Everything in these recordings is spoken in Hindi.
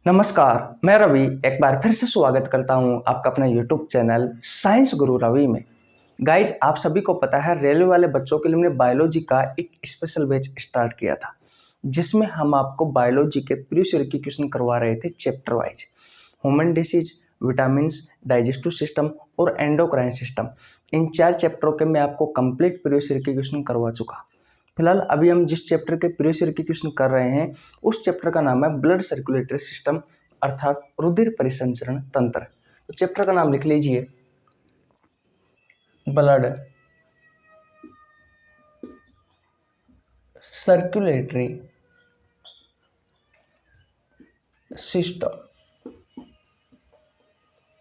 नमस्कार, मैं रवि एक बार फिर से स्वागत करता हूं आपका अपना YouTube चैनल साइंस गुरु रवि में। गाइज, आप सभी को पता है रेलवे वाले बच्चों के लिए हमने बायोलॉजी का एक स्पेशल बैच स्टार्ट किया था, जिसमें हम आपको बायोलॉजी के प्रीवियस ईयर के क्वेश्चन करवा रहे थे chapter wise. Human disease, vitamins, digestive system और एंडोक्राइन सिस्टम, इन 4 चैप्टरों के मैं आपको कंप्लीट प्रीवियस ईयर के क्वेश्चन करवा चुका। फिलहाल अभी हम जिस चैप्टर के प्रीवियस ईयर के क्वेश्चन कर रहे हैं उस चैप्टर का नाम है ब्लड सर्कुलेटरी सिस्टम, अर्थात रुधिर परिसंचरण तंत्र। तो चैप्टर का नाम लिख लीजिए, ब्लड सर्कुलेटरी सिस्टम,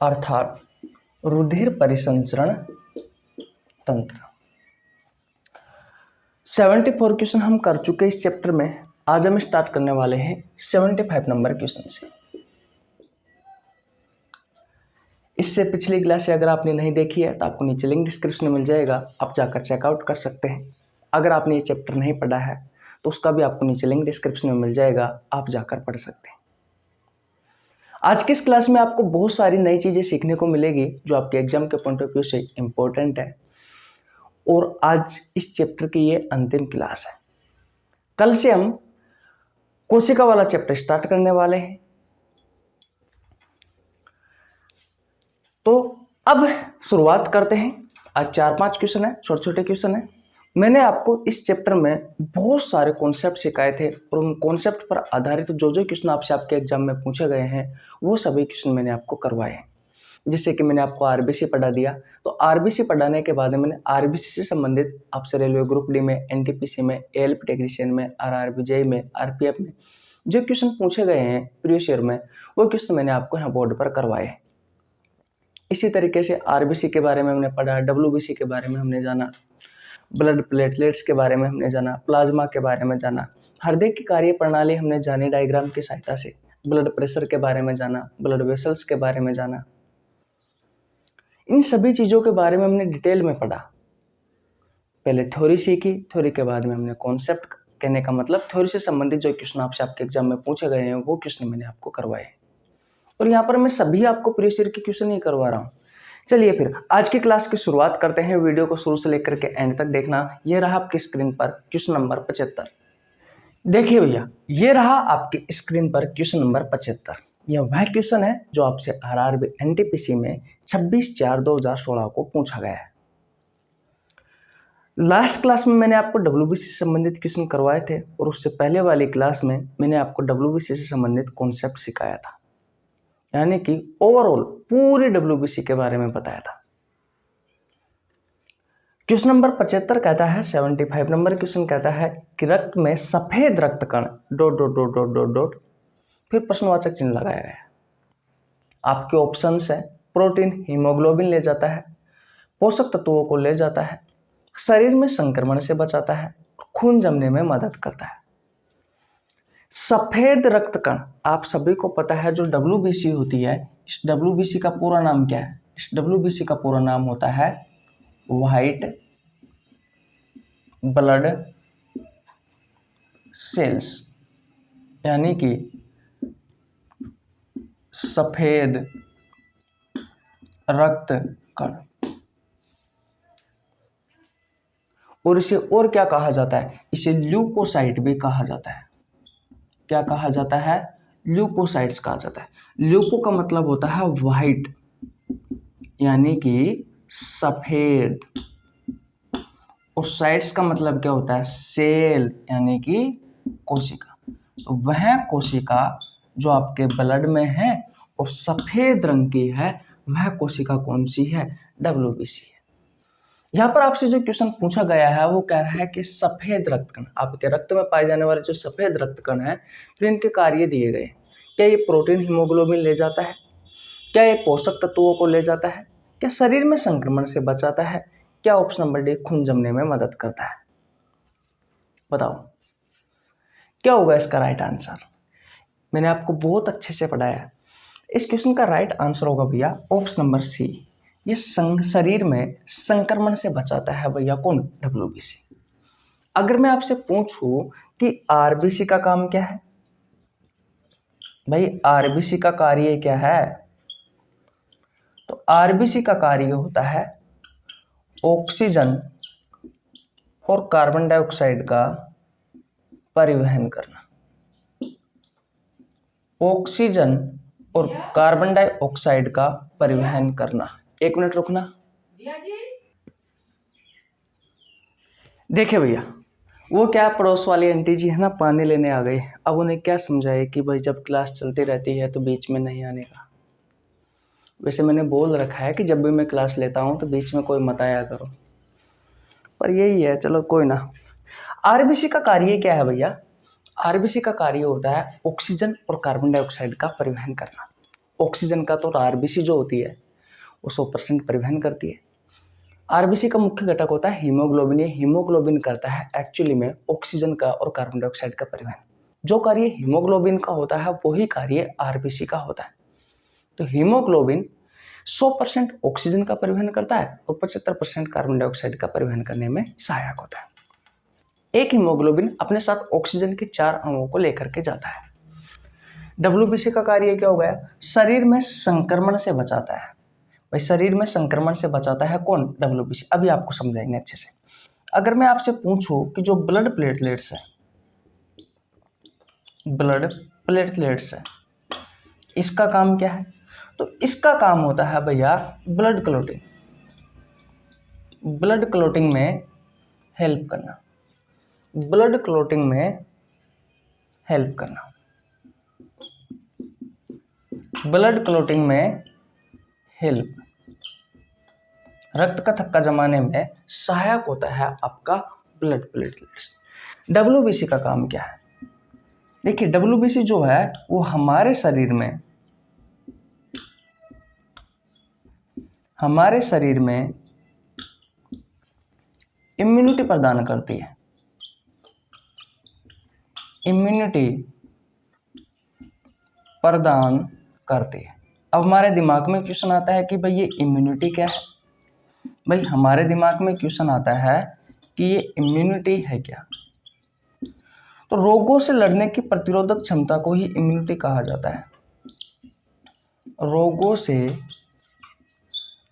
अर्थात रुधिर परिसंचरण तंत्र। 74 क्वेश्चन हम कर चुके इस चैप्टर में। आज हम स्टार्ट करने वाले हैं 75 नंबर क्वेश्चन से। इससे पिछली क्लास अगर आपने नहीं देखी है तो आपको नीचे लिंक डिस्क्रिप्शन में मिल जाएगा, आप जाकर चेकआउट कर सकते हैं। अगर आपने ये चैप्टर नहीं पढ़ा है तो उसका भी आपको नीचे लिंक डिस्क्रिप्शन में मिल जाएगा, आप जाकर पढ़ सकते हैं। आज की इस क्लास में आपको बहुत सारी नई चीज़ें सीखने को मिलेगी जो आपके एग्जाम के पॉइंट ऑफ व्यू से इम्पोर्टेंट है। और आज इस चैप्टर की ये अंतिम क्लास है। कल से हम कोशिका वाला चैप्टर स्टार्ट करने वाले हैं। तो अब शुरुआत करते हैं। आज 4-5 क्वेश्चन है, छोटे छोटे क्वेश्चन है। मैंने आपको इस चैप्टर में बहुत सारे कॉन्सेप्ट सिखाए थे और उन कॉन्सेप्ट पर आधारित जो क्वेश्चन आपसे आपके एग्जाम में पूछे गए हैं वो सभी क्वेश्चन मैंने आपको करवाए हैं। जैसे कि मैंने आपको आरबीसी पढ़ा दिया, तो आरबीसी पढ़ाने के बाद मैंने आरबीसी से संबंधित आपसे रेलवे ग्रुप डी में, एनटीपीसी में, एएलपी टेक्नीशियन में, आरआरबी जेई में, आरपीएफ में जो क्वेश्चन पूछे गए हैं प्रीवियस ईयर में वो क्वेश्चन मैंने आपको यहाँ बोर्ड पर करवाए हैं। इसी तरीके से आरबीसी के बारे में हमने पढ़ा, डब्ल्यूबीसी के बारे में हमने जाना, ब्लड प्लेटलेट्स के बारे में हमने जाना, प्लाज्मा के बारे में जाना, हृदय की कार्य प्रणाली हमने जानी डायग्राम की सहायता से, ब्लड प्रेशर के बारे में जाना, ब्लड वेसल्स के बारे में जाना। इन सभी चीज़ों के बारे में हमने डिटेल में पढ़ा। पहले थ्योरी सीखी, थ्योरी के बाद में हमने कॉन्सेप्ट, कहने का मतलब थ्योरी से संबंधित जो क्वेश्चन आपसे आपके एग्जाम में पूछे गए हैं वो क्वेश्चन मैंने आपको करवाए। और यहाँ पर मैं सभी आपको प्रीवियस ईयर के क्वेश्चन ही करवा रहा हूँ। चलिए फिर आज की क्लास की शुरुआत करते हैं। वीडियो को शुरू से लेकर के एंड तक देखना। ये रहा आपकी स्क्रीन पर क्वेश्चन नंबर 75। देखिए भैया, ये रहा आपकी स्क्रीन पर क्वेश्चन नंबर 75। यह वह क्वेश्चन है जो आपसे आरआरबी एनटीपीसी में 26/4/2016 को पूछा गया है। लास्ट क्लास में मैंने आपको डब्ल्यूबीसी से संबंधित क्वेश्चन करवाए थे और उससे पहले वाली क्लास में मैंने आपको डब्ल्यूबीसी से संबंधित कॉन्सेप्ट सिखाया था, यानी कि ओवरऑल पूरी डब्ल्यूबीसी के बारे में बताया था। क्वेश्चन नंबर 75 कहता है, 75 नंबर क्वेश्चन कहता है कि रक्त में सफेद रक्त कण ... फिर प्रश्नवाचक चिन्ह लगाया गया है। आपके ऑप्शंस है, प्रोटीन हीमोग्लोबिन ले जाता है, पोषक तत्वों को ले जाता है, शरीर में संक्रमण से बचाता है, खून जमने में मदद करता है। सफेद रक्त कण, आप सभी को पता है जो डब्ल्यूबीसी होती है, इस डब्ल्यूबीसी का पूरा नाम क्या है? इस डब्ल्यूबीसी का पूरा नाम होता है व्हाइट ब्लड सेल्स, यानी कि सफेद रक्त कण। और इसे और क्या कहा जाता है? इसे ल्यूकोसाइट भी कहा जाता है। क्या कहा जाता है? ल्यूकोसाइट्स कहा जाता है। ल्यूको का मतलब होता है व्हाइट, यानी कि सफेद, और साइट्स का मतलब क्या होता है? सेल, यानी कि कोशिका। तो वह कोशिका जो आपके ब्लड में है और सफेद रंग की है, वह कोशिका कौन सी है? डब्ल्यूबीसी है। यहाँ पर आपसे जो क्वेश्चन पूछा गया है वो कह रहा है कि सफेद रक्त कण, आपके रक्त में पाए जाने वाले जो सफेद रक्त कण है, फिर इनके कार्य दिए गए। क्या ये प्रोटीन हीमोग्लोबिन ले जाता है? क्या ये पोषक तत्वों को ले जाता है? क्या शरीर में संक्रमण से बचाता है? क्या ऑप्शन नंबर डी खून जमने में मदद करता है? बताओ क्या होगा इसका राइट आंसर? मैंने आपको बहुत अच्छे से पढ़ाया। इस क्वेश्चन का राइट आंसर होगा भैया ऑप्शन नंबर सी। ये शरीर में संक्रमण से बचाता है भैया, कौन? डब्ल्यूबीसी। अगर मैं आपसे पूछूं कि आरबीसी का काम क्या है? भाई आरबीसी का कार्य क्या है? तो आरबीसी का कार्य होता है ऑक्सीजन और कार्बन डाइऑक्साइड का परिवहन करना। ऑक्सीजन और कार्बन डाइऑक्साइड का परिवहन करना। 1 मिनट रुकना। देखिए भैया, वो क्या पड़ोस वाली आंटी जी है ना, पानी लेने आ गई। अब उन्हें क्या समझाए कि भाई जब क्लास चलती रहती है तो बीच में नहीं आने का। वैसे मैंने बोल रखा है कि जब भी मैं क्लास लेता हूँ तो बीच में कोई मत आया करो, पर यही है, चलो कोई ना। आरबीसी का कार्य क्या है भैया? आरबीसी का कार्य होता है ऑक्सीजन और कार्बन डाइऑक्साइड का परिवहन करना। ऑक्सीजन का तो आरबीसी जो होती है वो 100% परिवहन करती है। आरबीसी का मुख्य घटक होता है हीमोग्लोबिन। ये हीमोग्लोबिन करता है एक्चुअली में ऑक्सीजन का और कार्बन डाइऑक्साइड का परिवहन। जो कार्य हीमोग्लोबिन का होता है वही कार्य आरबीसी का होता है। तो हीमोग्लोबिन 100% ऑक्सीजन का परिवहन करता है और 75% कार्बन डाइऑक्साइड का परिवहन करने में सहायक होता है। एक हीमोग्लोबिन अपने साथ ऑक्सीजन के 4 अणुओं को लेकर के जाता है। डब्ल्यूबीसी का कार्य क्या हो गया? शरीर में संक्रमण से बचाता है। भाई शरीर में संक्रमण से बचाता है कौन? डब्ल्यूबीसी। अभी आपको समझाएंगे अच्छे से। अगर मैं आपसे पूछूं कि जो ब्लड प्लेटलेट्स है, ब्लड प्लेटलेट्स है, इसका काम क्या है? तो इसका काम होता है भैया ब्लड क्लॉटिंग। ब्लड क्लॉटिंग में हेल्प करना। ब्लड क्लॉटिंग में हेल्प करना। ब्लड क्लॉटिंग में हेल्प, रक्त का थक्का जमाने में सहायक होता है आपका ब्लड प्लेटलेट्स। डब्ल्यूबीसी का काम क्या है? देखिए डब्ल्यूबीसी जो है वो हमारे शरीर में इम्यूनिटी प्रदान करती है। इम्यूनिटी प्रदान करती है। अब हमारे दिमाग में क्वेश्चन आता है कि भाई ये इम्यूनिटी क्या है? भाई हमारे दिमाग में क्वेश्चन आता है कि ये इम्यूनिटी है क्या? तो रोगों से लड़ने की प्रतिरोधक क्षमता को ही इम्यूनिटी कहा जाता है। रोगों से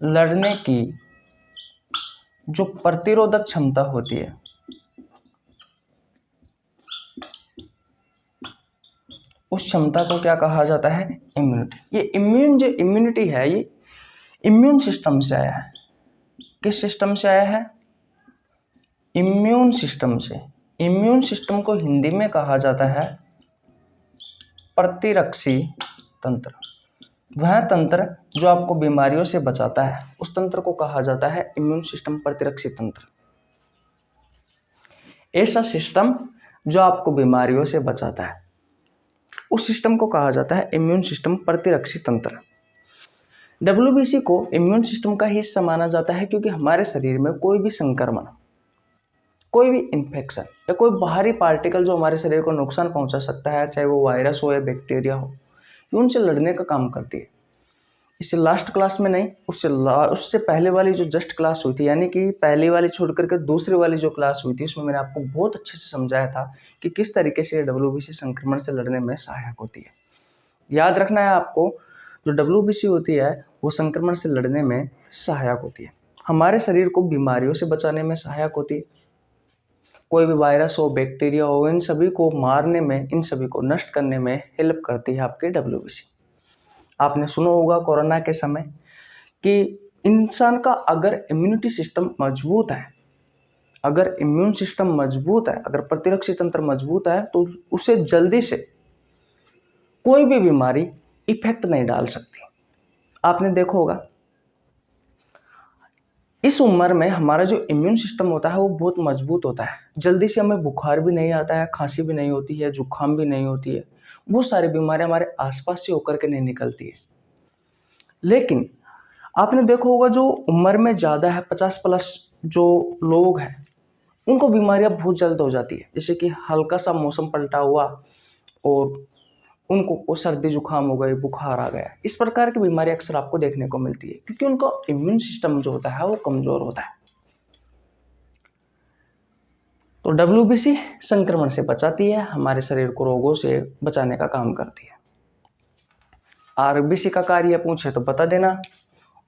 लड़ने की जो प्रतिरोधक क्षमता होती है उस क्षमता को क्या कहा जाता है? इम्यूनिटी। ये इम्यूनिटी है ये इम्यून सिस्टम से आया है। किस सिस्टम से आया है? इम्यून सिस्टम से। इम्यून सिस्टम को हिंदी में कहा जाता है प्रतिरक्षी तंत्र। वह तंत्र जो आपको बीमारियों से बचाता है उस तंत्र को कहा जाता है इम्यून सिस्टम प्रतिरक्षी तंत्र। ऐसा सिस्टम जो आपको बीमारियों से बचाता है उस सिस्टम को कहा जाता है इम्यून सिस्टम प्रतिरक्षी तंत्र। डब्ल्यूबीसी को इम्यून सिस्टम का हिस्सा माना जाता है क्योंकि हमारे शरीर में कोई भी संक्रमण, कोई भी इन्फेक्शन या कोई बाहरी पार्टिकल जो हमारे शरीर को नुकसान पहुंचा सकता है, चाहे वो वायरस हो या बैक्टीरिया हो, ये उनसे लड़ने का काम करती है। इससे लास्ट क्लास में नहीं, उससे पहले वाली जो जस्ट क्लास हुई थी, यानी कि पहली वाली छोड़ करके दूसरी वाली जो क्लास हुई थी, उसमें मैंने आपको बहुत अच्छे से समझाया था कि किस तरीके से डब्ल्यूबीसी संक्रमण से लड़ने में सहायक होती है। याद रखना है आपको, जो डब्ल्यूबीसी होती है वो संक्रमण से लड़ने में सहायक होती है, हमारे शरीर को बीमारियों से बचाने में सहायक होती है। कोई भी वायरस हो, बैक्टीरिया हो, इन सभी को मारने में, इन सभी को नष्ट करने में हेल्प करती है आपकी डब्ल्यूबीसी। आपने सुना होगा कोरोना के समय कि इंसान का अगर इम्यूनिटी सिस्टम मजबूत है, अगर इम्यून सिस्टम मजबूत है, अगर प्रतिरक्षी तंत्र मजबूत है तो उसे जल्दी से कोई भी बीमारी इफेक्ट नहीं डाल सकती। आपने देखा होगा इस उम्र में हमारा जो इम्यून सिस्टम होता है वो बहुत मजबूत होता है, जल्दी से हमें बुखार भी नहीं आता है, खांसी भी नहीं होती है, जुकाम भी नहीं होती है, बहुत सारी बीमारियां हमारे आसपास से होकर के नहीं निकलती है। लेकिन आपने देखा होगा जो उम्र में ज़्यादा है, 50 प्लस जो लोग हैं, उनको बीमारियां बहुत जल्द हो जाती है। जैसे कि हल्का सा मौसम पलटा हुआ और उनको सर्दी जुकाम हो गई, बुखार आ गया, इस प्रकार की बीमारी अक्सर आपको देखने को मिलती है क्योंकि उनका इम्यून सिस्टम जो होता है वो कमजोर होता है। तो डब्ल्यूबीसी संक्रमण से बचाती है, हमारे शरीर को रोगों से बचाने का काम करती है। आरबीसी का कार्य पूछे तो बता देना।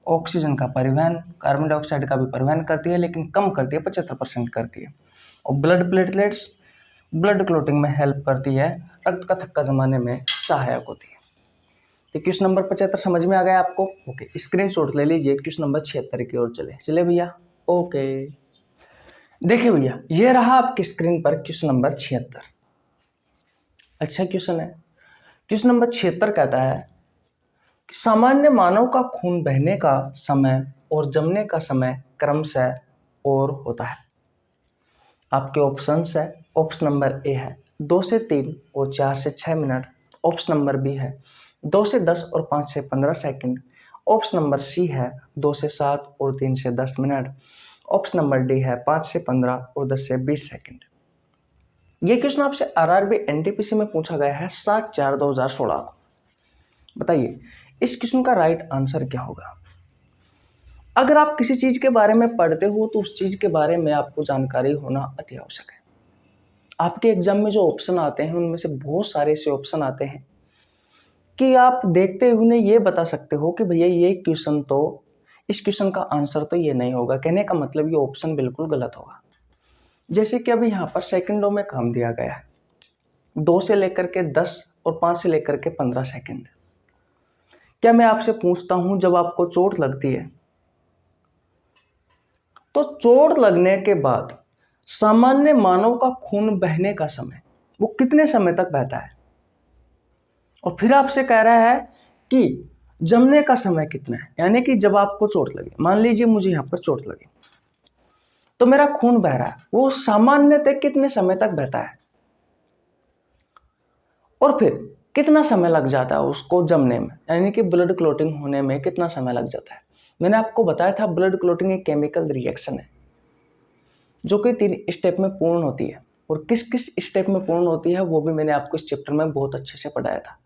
ऑक्सीजन का परिवहन, कार्बन डाइऑक्साइड का भी परिवहन करती है, लेकिन कम करती है, 75% करती है। और ब्लड प्लेटलेट्स ब्लड क्लोटिंग में हेल्प करती है, रक्त का थक्का जमाने में सहायक होती है। तो क्वेश्चन नंबर 75 समझ में आ गया आपको? ओके, स्क्रीनशॉट ले लीजिए। क्वेश्चन नंबर 76 की ओर चले भैया। ओके, देखिए भैया, ये रहा आपकी स्क्रीन पर क्वेश्चन नंबर 76। अच्छा क्वेश्चन है। क्वेश्चन नंबर 76 कहता है कि सामान्य मानव का खून बहने का समय और जमने का समय क्रमशः और होता है। आपके ऑप्शंस है, ऑप्शन नंबर ए है 2 से 3 और 4 से 6 मिनट, ऑप्शन नंबर बी है 2 से 10 और 5 से 15 सेकंड, ऑप्शन नंबर सी है 2 से 7 और 3 से 10 मिनट, ऑप्शन नंबर डी है 5 से 15 और 10 से 20 सेकंड। ये क्वेश्चन आपसे आरआरबी एनटीपीसी में पूछा गया है 7/4/2016 को। बताइए इस क्वेश्चन का राइट आंसर क्या होगा? अगर आप किसी चीज के बारे में पढ़ते हो तो उस चीज के बारे में आपको जानकारी होना अति आवश्यक है। आपके एग्जाम में जो ऑप्शन आते हैं उनमें से बहुत सारे ऐसे ऑप्शन आते हैं कि आप देखते हुए ये बता सकते हो कि भैया ये क्वेश्चन तो, इस क्वेश्चन का आंसर तो ये नहीं होगा। कहने का मतलब ये ऑप्शन बिल्कुल गलत होगा। जैसे कि अभी यहाँ पर सेकंडों में काम दिया गया है, 2 से लेकर के 10 और 5 से लेकर के 15 सेकंड। क्या मैं आपसे पूछता हूं, जब आपको चोट लगती है तो चोट लगने के बाद सामान्य मानव का खून बहने का समय वो कितने समय तक बहता है? और फिर आपसे कह रहा है कि जमने का समय कितना है, यानी कि जब आपको चोट लगे, मान लीजिए मुझे यहाँ पर चोट लगी तो मेरा खून बह रहा है, वो सामान्यतः कितने समय तक बहता है और फिर कितना समय लग जाता है उसको जमने में, यानी कि ब्लड क्लोटिंग होने में कितना समय लग जाता है। मैंने आपको बताया था ब्लड क्लोटिंग एक केमिकल रिएक्शन है जो कि 3 स्टेप में पूर्ण होती है, और किस किस स्टेप में पूर्ण होती है वो भी मैंने आपको इस चैप्टर में बहुत अच्छे से पढ़ाया था।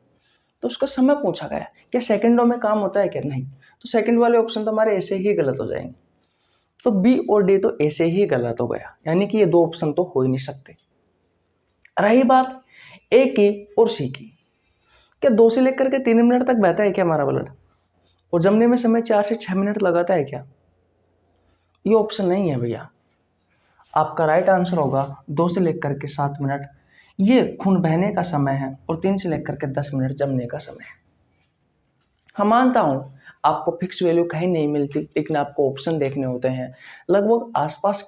तो उसका समय पूछा गया, क्या सेकंडों में काम होता है क्या? नहीं। तो सेकंड वाले ऑप्शन तो हमारे ऐसे ही गलत हो जाएंगे। तो बी और डी तो ऐसे ही गलत हो गया, यानी कि ये 2 ऑप्शन तो हो ही नहीं सकते। रही बात ए की और सी की, क्या 2 से लेकर के 3 मिनट तक बहता है क्या हमारा ब्लड, और जमने में समय 4 से 6 मिनट लगाता है क्या? ये ऑप्शन नहीं है भैया। आपका राइट आंसर होगा 2 से लेकर के 7 मिनट ये खून बहने का समय है, और 3 से लेकर के 10 मिनट जमने का समय है। हम मानता हूं आपको फिक्स वैल्यू कहीं नहीं मिलती, लेकिन आपको ऑप्शन देखने होते हैं लगभग आसपास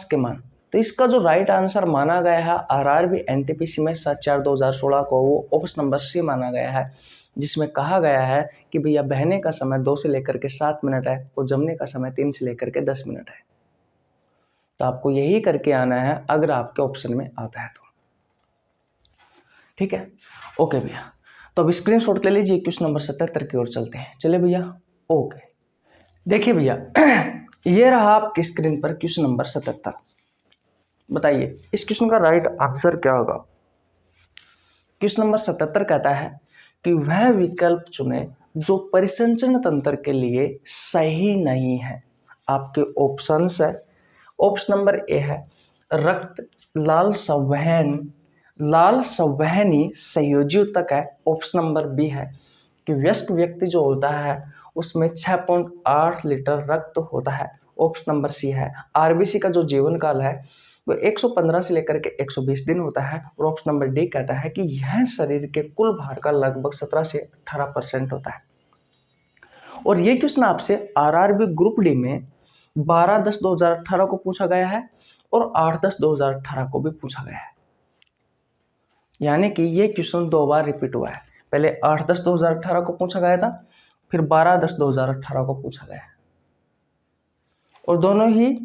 के मान। तो इसका जो राइट आंसर माना गया है आरआरबी एनटीपीसी में 7/4/2016 को, वो ऑप्शन नंबर सी माना गया है, जिसमें कहा गया है कि भैया बहने का समय 2 से लेकर के 7 मिनट है और जमने का समय 3 से लेकर के 10 मिनट है। तो आपको यही करके आना है अगर आपके ऑप्शन में आता है तो। ठीक है, ओके भैया। तो अब स्क्रीनशॉट ले लीजिए, क्वेश्चन नंबर 77 की ओर चलते हैं। चले भैया, ओके। देखिए भैया ये रहा आपकी स्क्रीन पर क्वेश्चन नंबर 77। बताइए इस क्वेश्चन का राइट आंसर क्या होगा? क्वेश्चन नंबर 77 कहता है कि वह विकल्प चुने जो परिसंचरण तंत्र के लिए सही नहीं है। आपके ऑप्शंस है, ऑप्शन नंबर ए है रक्त लाल संवहनी संयोजी ऊतक है। ऑप्शन नंबर बी है कि वयस्क व्यक्ति जो होता है उसमें 6.8 लीटर रक्त होता है। ऑप्शन नंबर सी है आरबीसी का जो जीवन काल है वो 115 से लेकर के 120 दिन होता है। और ऑप्शन नंबर डी कहता है कि यह शरीर के कुल भार का लगभग 17 से 18% होता है। और ये क्वेश्चन आपसे आरआरबी ग्रुप डी में 12/10/2018 को पूछा गया है और 8/10/2018 को भी पूछा गया है, यानी कि ये क्वेश्चन 2 बार रिपीट हुआ है। पहले 8/10/2018 को पूछा गया था, फिर 12/10/2018 को पूछा गया है, और दोनों ही,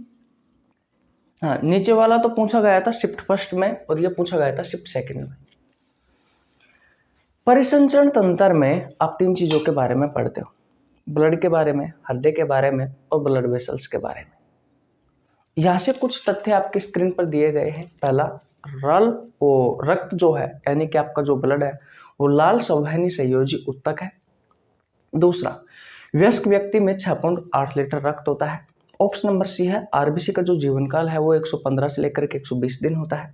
हाँ नीचे वाला तो पूछा गया था शिफ्ट फर्स्ट में और ये पूछा गया था शिफ्ट सेकंड में। परिसंचरण तंत्र में आप 3 चीजों के बारे में पढ़ते हो, ब्लड के बारे में, हृदय के बारे में और ब्लड वेसल्स के बारे में। यहाँ से कुछ तथ्य आपकी स्क्रीन पर दिए गए हैं। पहला, रक्त जो है यानी कि आपका जो ब्लड है वो लाल संवहनी संयोजी ऊतक है। दूसरा, वयस्क व्यक्ति में 6.8 लीटर रक्त होता है। ऑप्शन नंबर सी है आरबीसी का जो जीवन काल है वो 115 से लेकर के 120 दिन होता है।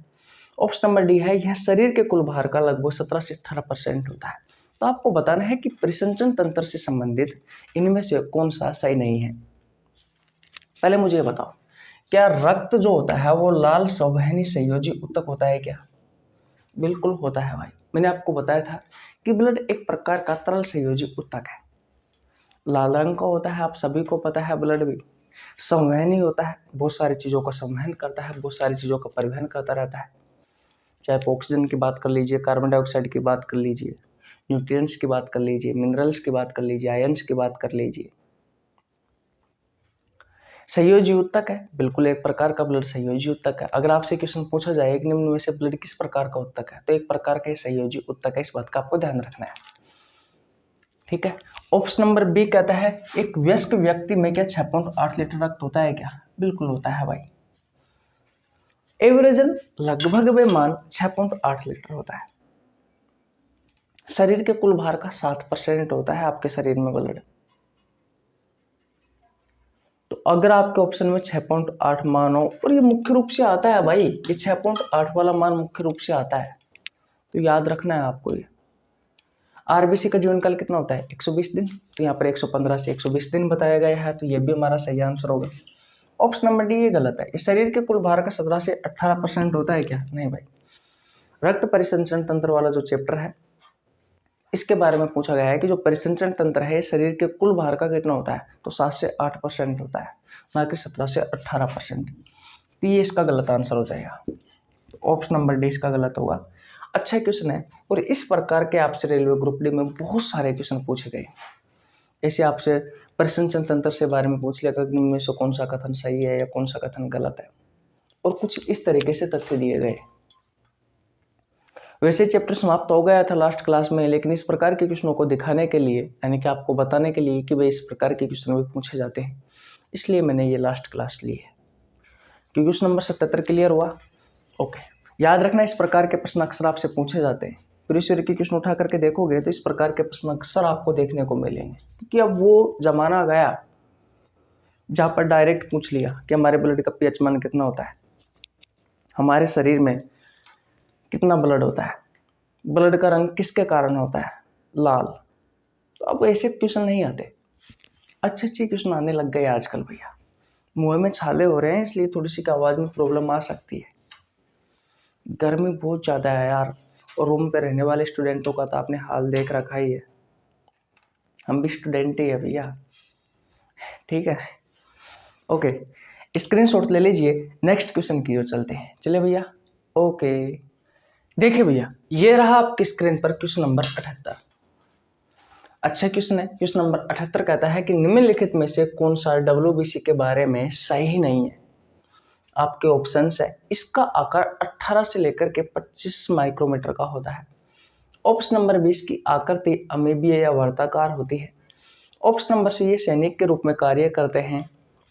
ऑप्शन नंबर डी है यह शरीर के कुल भार का लगभग 17 से 18% होता है। तो आपको बताना है कि परिसंचरण तंत्र से संबंधित इनमें से कौन सा सही नहीं है। पहले मुझे ये बताओ, क्या रक्त जो होता है वो लाल संवहनी संयोजी ऊतक होता है क्या? बिल्कुल होता है भाई। मैंने आपको बताया था कि ब्लड एक प्रकार का तरल संयोजी ऊतक है, लाल रंग का होता है, आप सभी को पता है। ब्लड भी संवहनी होता है, बहुत सारी चीज़ों का संवहन करता है, बहुत सारी चीज़ों का परिवहन करता रहता है। चाहे आप ऑक्सीजन की बात कर लीजिए, कार्बन डाइऑक्साइड की बात कर लीजिए, न्यूट्रिएंट्स की बात कर लीजिए, मिनरल्स की बात कर लीजिए, आयंस की बात कर लीजिए। संयोजी ऊतक है, बिल्कुल एक प्रकार का ब्लड संयोजी ऊतक है। अगर आपसे क्वेश्चन पूछा जाए एक निम्न में से ब्लड किस प्रकार का ऊतक है, तो एक प्रकार का संयोजी ऊतक है। इस बात का आपको ध्यान रखना है, ठीक है। ऑप्शन नंबर बी कहता है एक वयस्क व्यक्ति में क्या 6.8 लीटर रक्त होता है क्या? बिल्कुल होता है भाई। एवरेजन लगभग बेमान 6.8 लीटर होता है। शरीर के कुल भार का 7% होता है आपके शरीर में ब्लड। तो अगर आपके ऑप्शन में 6.8 मान हो, और ये मुख्य रूप से आता है भाई, ये 6.8 वाला मान मुख्य रूप से आता है, तो याद रखना है आपको। ये आरबीसी का जीवन काल कितना होता है? 120 दिन। तो यहाँ पर 115 से 120 दिन बताया गया है, तो ये भी हमारा सही आंसर होगा। ऑप्शन नंबर डी ये गलत है। इस शरीर के कुल भार का 17 से 18% होता है क्या? नहीं भाई। रक्त परिसंचरण तंत्र वाला जो चैप्टर है इसके बारे में पूछा गया है कि जो परिसंचरण तंत्र है शरीर के कुल भार का कितना होता है, तो 7 से 8% होता है, ना कि 17 से 18%। तो ये इसका गलत आंसर हो जाएगा। ऑप्शन नंबर डी इसका गलत होगा। अच्छा क्वेश्चन है, और इस प्रकार के आपसे रेलवे ग्रुप डी में बहुत सारे क्वेश्चन पूछे गए। ऐसे आपसे परिसंचरण तंत्र से बारे में पूछ लिया कि इनमें से कौन सा कथन सही है या कौन सा कथन गलत है, और कुछ इस तरीके से तथ्य दिए गए। वैसे चैप्टर समाप्त हो गया था लास्ट क्लास में, लेकिन इस प्रकार के क्वेश्चनों को दिखाने के लिए, यानी कि आपको बताने के लिए कि भाई इस प्रकार के क्वेश्चन भी पूछे जाते हैं, इसलिए मैंने ये लास्ट क्लास ली है। कि क्वेश्चन नंबर 77 क्लियर हुआ? ओके। याद रखना इस प्रकार के प्रश्न अक्सर आपसे पूछे जाते हैं। प्रीवियस ईयर के क्वेश्चन उठा करके देखोगे तो इस प्रकार के प्रश्न अक्सर आपको देखने को मिलेंगे, क्योंकि अब वो जमाना गया जहाँ पर डायरेक्ट पूछ लिया कि हमारे ब्लड का पीएच मान कितना होता है, हमारे शरीर में कितना ब्लड होता है, ब्लड का रंग किसके कारण होता है, लाल। तो अब ऐसे क्वेश्चन नहीं आते, अच्छे अच्छे क्वेश्चन आने लग गए आजकल भैया। मुंह में छाले हो रहे हैं, इसलिए थोड़ी सी आवाज़ में प्रॉब्लम आ सकती है। गर्मी बहुत ज़्यादा है यार, और रूम पे रहने वाले स्टूडेंटों का तो आपने हाल देख रखा ही है। हम भी स्टूडेंट ही है भैया, ठीक है। ओके, स्क्रीनशॉट ले लीजिए। नेक्स्ट क्वेश्चन की ओर चलते हैं। चले भैया। ओके, देखिए भैया, ये रहा आपकी स्क्रीन पर क्वेश्चन नंबर 78। अच्छा क्वेश्चन है। क्वेश्चन नंबर 78 कहता है कि निम्नलिखित में से कौन सा डब्ल्यूबीसी के बारे में सही नहीं है। आपके ऑप्शंस है, इसका आकार 18 से लेकर के 25 माइक्रोमीटर का होता है। ऑप्शन नंबर 20 की आकृति अमीबीय या वर्ताकार होती है। ऑप्शन नंबर सी ये सैनिक के रूप में कार्य करते हैं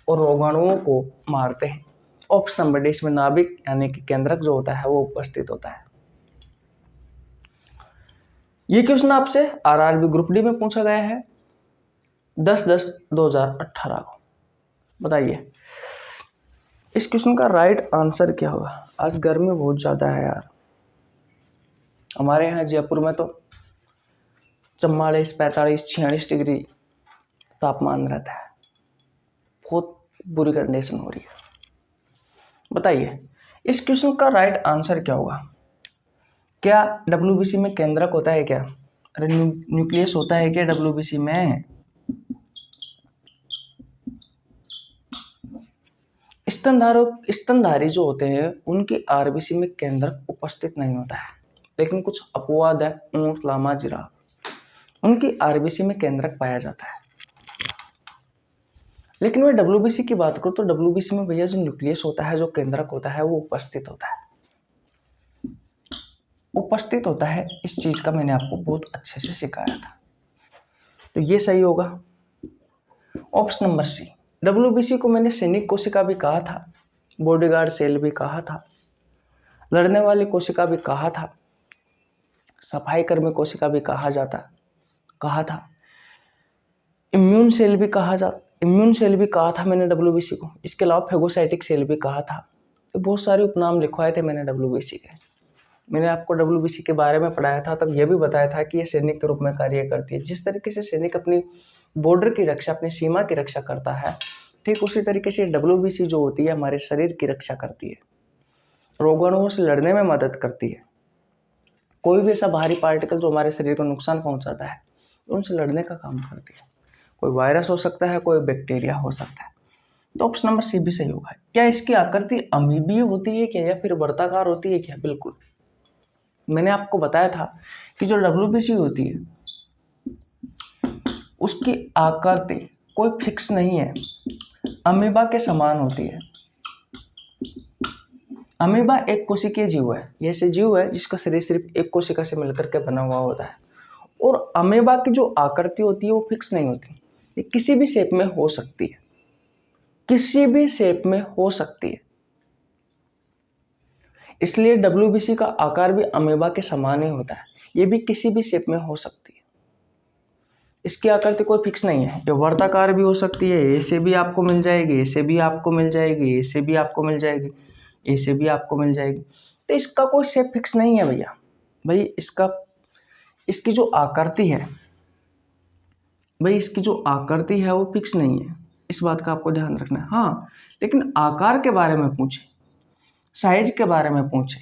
और रोगाणुओं को मारते हैं। ऑप्शन नंबर डी इसमें नाभिक यानी कि केंद्रक जो होता है वो उपस्थित होता है। ये क्वेश्चन आपसे आरआरबी ग्रुप डी में पूछा गया है 10/10/2018 को। बताइए इस क्वेश्चन का राइट आंसर क्या होगा। आज गर्मी बहुत ज़्यादा है यार, हमारे यहाँ जयपुर में तो 44, 45, 46 डिग्री तापमान रहता है, बहुत बुरी कंडीशन हो रही है। बताइए इस क्वेश्चन का राइट आंसर क्या होगा। क्या डब्ल्यूबीसी में केंद्रक होता है क्या? अरे न्यूक्लियस होता है क्या डब्ल्यूबीसी में? स्तनधारी जो होते हैं उनकी आरबीसी में केंद्रक उपस्थित नहीं होता है, लेकिन कुछ अपवाद है। ऊंट, लामा, जिराफ, उनकी आरबीसी में केंद्रक पाया जाता है। लेकिन मैं डब्ल्यूबीसी की बात करूं तो डब्ल्यूबीसी में भैया जो न्यूक्लियस होता है, जो केंद्रक होता है, वो उपस्थित होता है। उपस्थित होता है, इस चीज का मैंने आपको बहुत अच्छे से सिखाया था, तो ये सही होगा। ऑप्शन नंबर सी, डब्ल्यूबीसी को मैंने सैनिक कोशिका भी कहा था, बॉडीगार्ड सेल भी कहा था, लड़ने वाली कोशिका भी कहा था, सफाई कर्मी कोशिका भी कहा था, इम्यून सेल भी कहा था मैंने डब्ल्यूबीसी को। इसके अलावा फेगोसाइटिक सेल भी कहा था। तो बहुत सारे उपनाम लिखवाए थे मैंने डब्ल्यूबीसी के। मैंने आपको WBC के बारे में पढ़ाया था, तब यह भी बताया था कि यह सैनिक के रूप में कार्य करती है। जिस तरीके से सैनिक अपनी बॉर्डर की रक्षा, अपनी सीमा की रक्षा करता है, ठीक उसी तरीके से WBC जो होती है हमारे शरीर की रक्षा करती है, रोगाणुओं से लड़ने में मदद करती है। कोई भी ऐसा बाहरी पार्टिकल जो हमारे शरीर को नुकसान पहुंचाता है, उनसे लड़ने का काम करती है। कोई वायरस हो सकता है, कोई बैक्टीरिया हो सकता है। तो ऑप्शन नंबर सी भी सही होगा। क्या इसकी आकृति अमीबीय होती है क्या, या फिर वर्ताकार होती है क्या? बिल्कुल, मैंने आपको बताया था कि जो WBC होती है उसकी आकृति कोई फिक्स नहीं है, अमीबा के समान होती है। अमीबा एक कोशिकीय जीव है, ये ऐसे जीव है जिसका शरीर सिर्फ एक कोशिका से मिलकर के बना हुआ होता है। और अमीबा की जो आकृति होती है वो फिक्स नहीं होती, ये किसी भी शेप में हो सकती है, किसी भी शेप में हो सकती है। इसलिए WBC का आकार भी अमीबा के समान ही होता है, ये भी किसी भी शेप में हो सकती है। इसकी आकृति कोई फिक्स नहीं है, ये वर्ताकार भी हो सकती है, ऐसे भी आपको मिल जाएगी, ऐसे भी आपको मिल जाएगी, ऐसे भी आपको मिल जाएगी, ऐसे भी आपको मिल जाएगी। तो इसका कोई शेप फिक्स नहीं है भैया। भाई इसकी जो आकृति है, भाई इसकी जो आकृति है वो फिक्स नहीं है, इस बात का आपको ध्यान रखना है। हाँ, लेकिन आकार के बारे में पूछे, साइज के बारे में पूछे,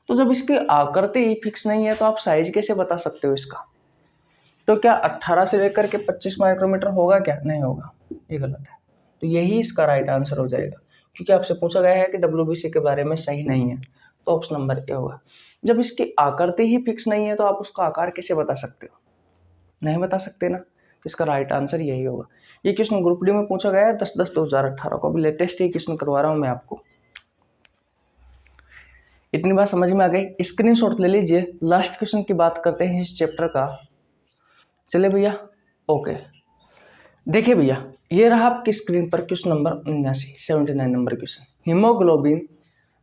तो जब इसकी आकृति ही फिक्स नहीं है तो आप साइज कैसे बता सकते हो इसका? तो क्या 18 से लेकर के 25 माइक्रोमीटर होगा क्या? नहीं होगा, ये गलत है। तो यही इसका राइट आंसर हो जाएगा, क्योंकि आपसे पूछा गया है कि WBC के बारे में सही नहीं है, तो ऑप्शन नंबर ए होगा। जब इसकी आकृति ही फिक्स नहीं है तो आप उसका आकार कैसे बता सकते हो? नहीं बता सकते ना, तो इसका राइट आंसर यही होगा। ये क्वेश्चन ग्रुप डी में पूछा गया है 10/10/2018 को, अभी लेटेस्ट ये क्वेश्चन करवा रहा हूँ मैं आपको। इतनी बात समझ में आ गई, स्क्रीनशॉट ले लीजिए। लास्ट क्वेश्चन की बात करते हैं इस चैप्टर का। चले भैया, ओके, देखिए भैया, ये रहा आपकी स्क्रीन पर question number 79 number question. Haemoglobin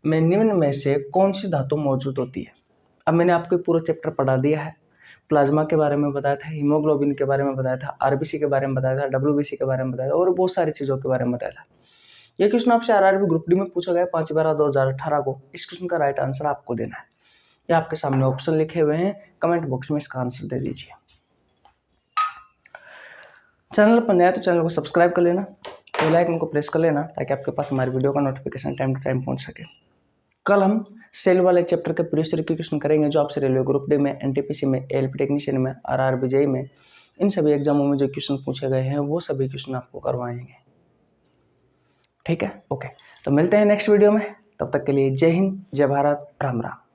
में निम्न में से कौन सी धातु मौजूद होती है? अब मैंने आपको पूरा चैप्टर पढ़ा दिया है, प्लाज्मा के बारे में बताया था, हीमोग्लोबिन के बारे में बताया था, RBC के बारे में बताया था, WBC के बारे में बताया था, और बहुत सारी चीज़ों के बारे में बताया था। ये क्वेश्चन आपसे RRB ग्रुप डी में पूछा गया 5/12/2018 को। इस क्वेश्चन का राइट आंसर आपको देना है। ये आपके सामने ऑप्शन लिखे हुए हैं, कमेंट बॉक्स में इसका आंसर दे दीजिए। चैनल पर नया तो चैनल को सब्सक्राइब कर लेना, बेल आइकन को प्रेस कर लेना, ताकि आपके पास हमारी वीडियो का नोटिफिकेशन टाइम टू टाइम पहुंच सके। कल हम सेल वाले चैप्टर के प्रीवियस ईयर के क्वेश्चन करेंगे, जो आपसे रेलवे ग्रुप डी में, NTPC में, ALP टेक्नीशियन में, RRB JEE में, इन सभी एग्जामों में जो क्वेश्चन पूछे गए हैं वो सभी क्वेश्चन आपको करवाएंगे। ठीक है, ओके, तो मिलते हैं नेक्स्ट वीडियो में। तब तक के लिए जय हिंद, जय भारत, राम राम।